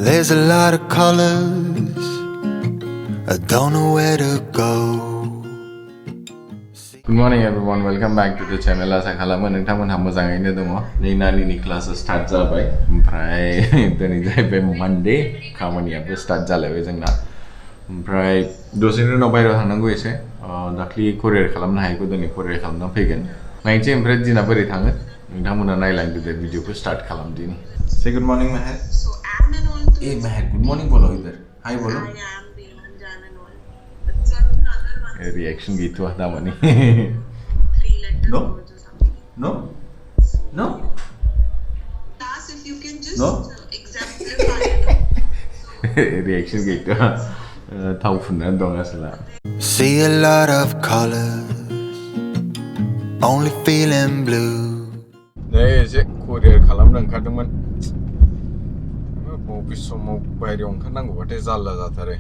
There's a lot of colors, I don't know where to go. Good morning everyone, welcome back to the channel. Asa Kalam nोंथांमोनहा मोजाङैनो दङ। नै नानिनि class start जाबाय ओमफ्राय दिनै जाहैबाय Monday खामानियाबो start जालायबाय जोंना। ओमफ्राय दसेनि उनाव बायरायाव थांनांगौ एसे दाख्लि कुरियार खालामनो हायैखौ दिनै कुरियार खालामना फैगोन। नायनोसै ओमफ्राय दिना बोरै थाङो नोंथांमोना नायलांदो दे भिडिअखौ start खालामदिनि। Say good morning Meher. Hey Meher, good morning बोलो इधर। Hi बोलो। Reaction gitu ah damani. No? No? No? If you can just No? exemplify Reaction gitu. Tahu funan dong asla. See a lot of colors, only feeling blue. 네, 이제 코리아 칼럼을 오ंखारदोंमोन. बबे समाव बायरायाव ओंखारनांगौबाथाय जाल्ला जाथारो।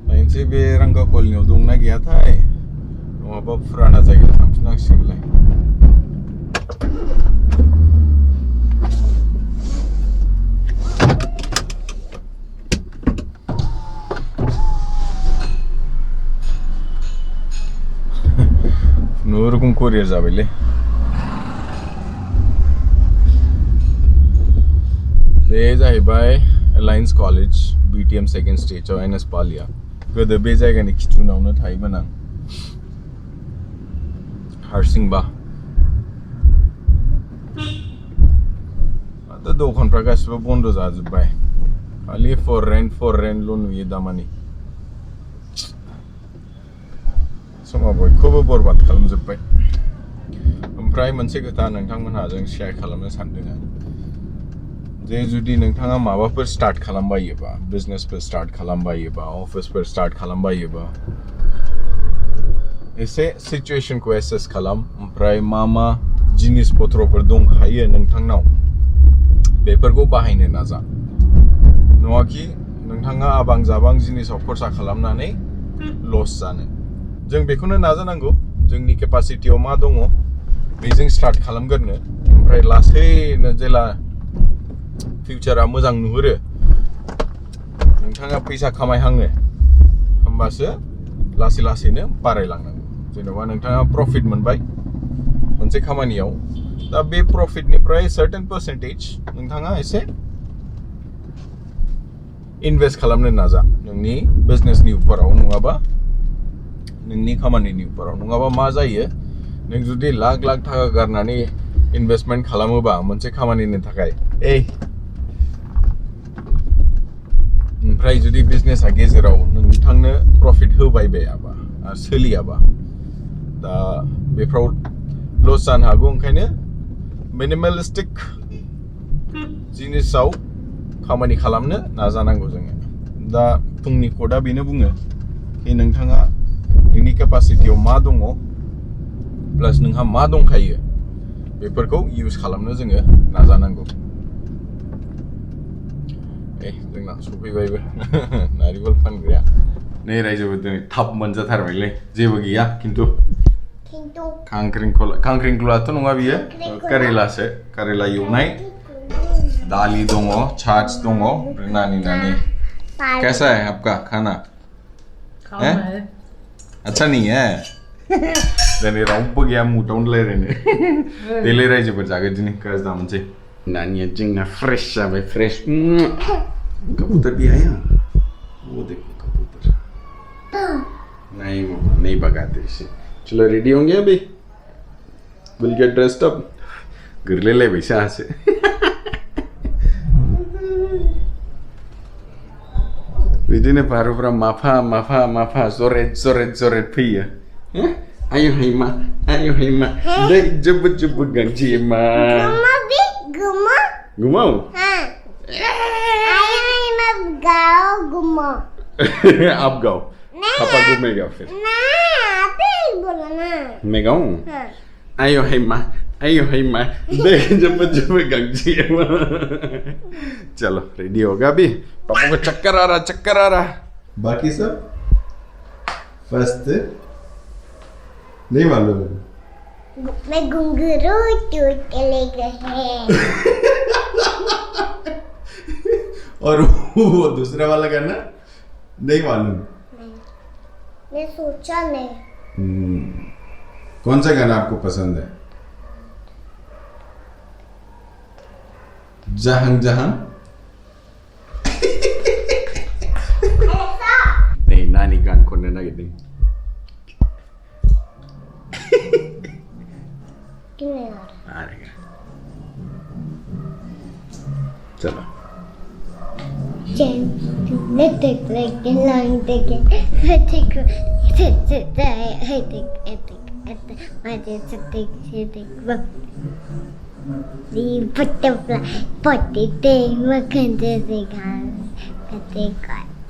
नायनोसै बे रांगा कलनियाव दंना गैयाथाय नङाबा फुराना जायगायाव थांफिननांसिगोनलाय। खुनुरुखुम कुरियार जाबायलै। बे जाहैबाय एलायन्स कलेज BTM सेकेन्ड स्टेजआव एनएस पालिया। गोदो बे जायगानि खिथुनावनो थायोमोन आं हारसिंबा। दा दखानफ्रा गासिबो बन्द जाजोब्बाय खालि फर रेन्टल' नुयो दामानि। समा बयखौबो बरबाद खालामजोब्बाय। ओमफ्राय मोनसे खोथा नोंथांमोनहा जों शेयार खालामनो सानदों आं जे जुदि नोंथाङा माबाफोर स्टार्ट खालामबायोबा बिजनेसफोर स्टार्ट खालामबायोबा अफिसफोर स्टार्ट खालामबायोबा एसे सिचुएशनखौ एसेस खालाम ओमफ्राय मा जिनिस पत्रफोर दंखायो नोंथांनाव बेफोरखौ बाहायनो नाजा। नङाखि नोंथाङा आबां जाबां जिनिसाव खरसा खालामनानै लस जानो। जों बेखौनो नाजानांगौ जोंनि केपासिटियाव मा दङ बेजों स्टार्ट खालामगोरनो ओमफ्राय लासैनो जेला फिउचारा मोजां नुहुरो नोंथाङा फैसा खामायहाङो होमबासो लासै लासैनो बारायलांनांगौ। जेनेबा नोंथाङा प्रफिट मोनबाय मोनसे खामानियाव दा बे प्रफिटनिफ्राय सार्टेन पार्सेन्टेज नोंथाङा एसे इनभेस्ट खालामनो नाजा नोंनि बिजनेसनि उपराव नङाबा नोंनि खामानिनि उपराव। नङाबा मा जायो नों जुदि लाख थाखा गारनानै इनभेस्टमेन्ट खालामोबा मोनसे खामानिनि थाखाय ओमफ्राय जुदि बिजनेसा गेजेराव नोंथांनो प्रफिट होबाय बायाबा आरो सोलियाबा दा बेफ्राव लस जानो हागौ। ओंखायनो मिनिमालिस्टिक जिनिसाव खामानि खालामनो नाजानांगौ जोङो। दा फुंनि कोडआ बेनो बुङो कि नोंथाङा नोंनि केपासिटियाव मा दङ प्लास नोंहा मा दंखायो बेफोरखौ इउज खालामनो जोङो नाजानांगौ। जोंना सफैबायबो नारिखल फानग्राया। नै रायजोबो दिनै थाब मोनजाथारबायलै जेबो गैया खिन्थु खांख्रिंखलाथ' नङा बियो कारेलासो कारेला एवनाय दालि दङ छाछ दङ नानी कैसा है आपका खाना है अच्छा नहीं है दिनै रावबो गैया मुटावनो रायलायनो देलै रायजोफोर जागोन दिनै गाज्रि मोनसै। नानिया जोंना फ्रेश जाबाय फ्रेश। कबूतर भी आया वो देखो कबूतर नहीं भगाते इसे। चलो रेडी होंगे अभी विल गेट ड्रेस्ड अप गोरलै बैसा हासे बिदिनो पारुफ्रा माफा जरेद फैयो। आयो हायमा दै जोबो गांजेमा गुमाव आप गाओ पापा घूमेगा फिर मैं गाऊं आयो हायमा दै जब गांजेमा। चलो रेडी होगा अभी पापा को चक्कर आ रहा। बाकी सब फर्स्ट नहीं मालूम मैं घुंघरू चूट के ले गए और वो दूसरा वाला गाना नहीं मालूम। मैं सोचा नहीं। कौन सा गाना आपको पसंद है? जहां जहां नहीं, नानी गान खोलने ना गिरनी। क्यों नहीं आ आ रहेगा, चलो।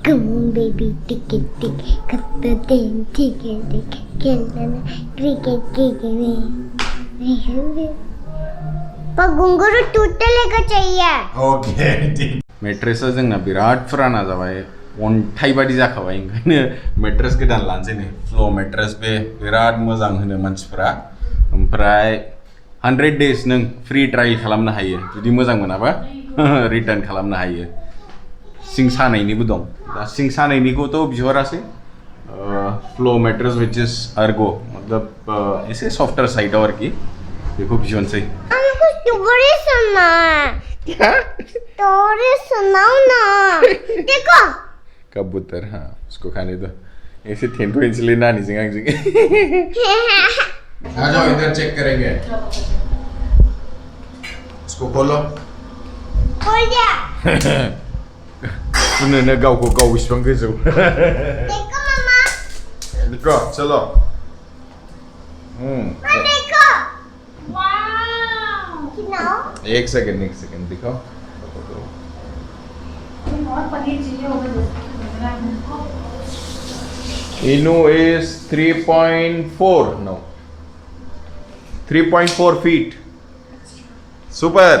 Come baby, tick it, tick, cut the thing, tick it, tick, kill them, cricket, kick it. पर घुंघरू टूटे लेकर चाहिए। ओके ठीक। मेट्रेसा जोंना बिराद फुराना जाबाय, अन्थाइ बादि जाखाबाय, ओंखायनो मेट्रेस गोदान लानोसै नै। फ्ल' मेट्रेस बे बिराद मोजां होनो मानसिफोरा। ओमफ्राय 100 days नों फ्रि ट्रायल खालामनो हायो, जुदि मोजां मोनाबा रिटार्न खालामनो हायो। सिं सानायनिबो दं, दा सिं सानायनिखौथ' बिहरासै। फ्ल' मेट्रेस विच इज अर्गो, मतलब एसे सफ्टर साइडआव आरोखि, बेखौ बिहरनोसै। स्टोरी सुना क्या? स्टोरी सुनाओ ना। देखो कबूतर, हाँ उसको खाने दो। ऐसे थेंटू इंसले नानी जिंग आंग जिंग। आ जाओ इधर चेक करेंगे। इसको खोलो। खोल दिया। सुनो ना गाव को गाव बिसिबां गोजौ। देखो मामा। देखो चलो। देखो। वाव। एक सेकंड दिखाओ। और पनीर चाहिए होगा। Inu is 3.4 now. 3.4 feet. Super.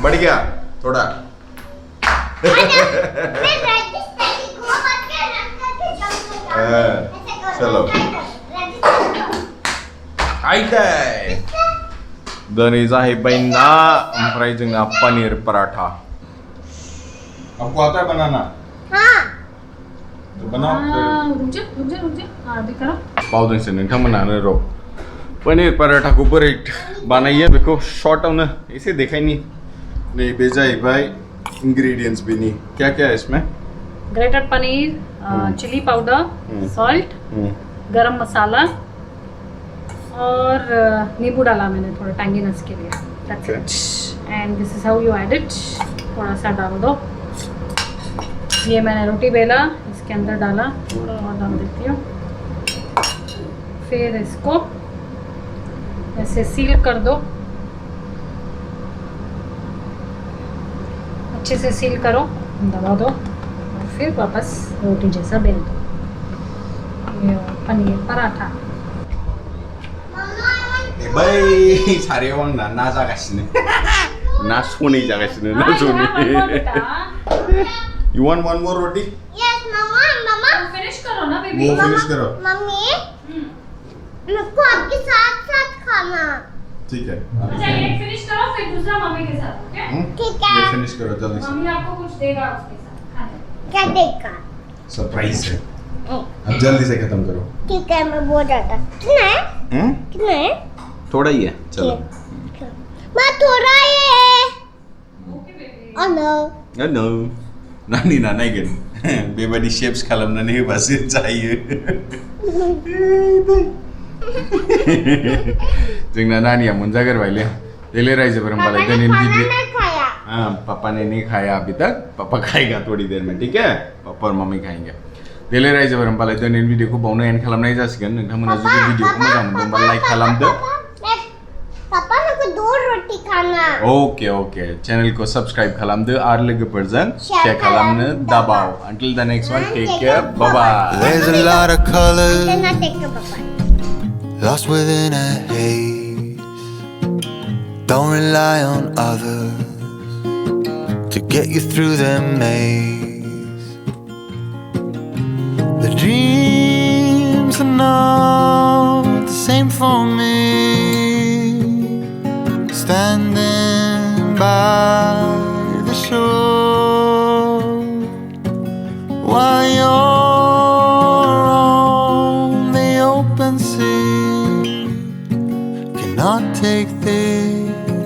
बढ़ गया थोड़ा। मैं राजस्थानी को करके चलो। आइटे। दिनै जाहैबाय ना, ओमफ्राय जोंना पनीर पराठा। आपको आता है बनाना? हाँ। तो बनाओ। रुक जा। हाँ दिख रहा। बावदोंसो नोंथांमोनानो र' पनीर पराठाखौ बोरै बानायो बेखौ शर्टआवनो एसे देखायनि। नैबे जाहैबाय इंग्रेडिएंट्स बेनि। क्या क्या है इसमें? Grated paneer, chili powder, salt, garam masala और नींबू डाला मैंने थोड़ा टैंगीनेस के लिए। That's it. And this is how you add it. थोड़ा सा डाल दो। ये मैंने रोटी बेला, इसके अंदर डाला, थोड़ा और डाल देती हूँ। फिर इसको ऐसे सील कर दो, अच्छे से सील करो, दबा दो और फिर वापस रोटी जैसा बेल दो। ये पनीर पराठा। बै सारियाव आंना ना जागासिनो। ना सनै जागासिनो, ना सनै। You want one more roti? Yes, mama. Finish करो ना बेबी। वो फिनिश करो। मम्मी, मुझको आपके साथ खाना। ठीक है। अच्छा एक फिनिश करो, फिर दूसरा मम्मी के साथ, ओके? ठीक है। ये फिनिश करो जल्दी से। मम्मी आपको कुछ देगा उसके साथ खाने। क्या देगा? सरप्राइज है। अब जल्दी से खत्म करो। ठीक है, मैं बोल रहा था। कितना है? थोड़ा ही है, चलो। मैं थोड़ा ही है। Okay baby. Oh no. No. नानी ना नायगोन। बेबायदि शेप्स खालामनानै होबासो जायो। जोंना नानिया मोनजागोरबायलै। देले रायजोफोर होमबालाय दिनैनि भिडियो। नहीं खाया। हाँ, पापा ने नहीं खाया अभी तक, पापा खाएगा थोड़ी देर में, ठीक है? पापा और मम्मी खाएंगे। देले रायजोफोर होमबालाय दिनैनि भिडियोखौ बावनो एन्ड खालामनाय जासिगोन। नोंथांमोना जुदि भिडियोखौ मोजां मोनदोंबा लाइक खालामदो। पापा मेरे को 2 रोटी खाना। ओके चैनल को सब्सक्राइब खालामदो आरो लोगोफोरजों शेयर खालामनो दाबाव। Until the next one, take care, bye bye. There's a lot of colors Then I take a papa. lost within a haze. Don't rely on others to get you through the maze. The dreams are not the same for me. Standing by the shore, not take this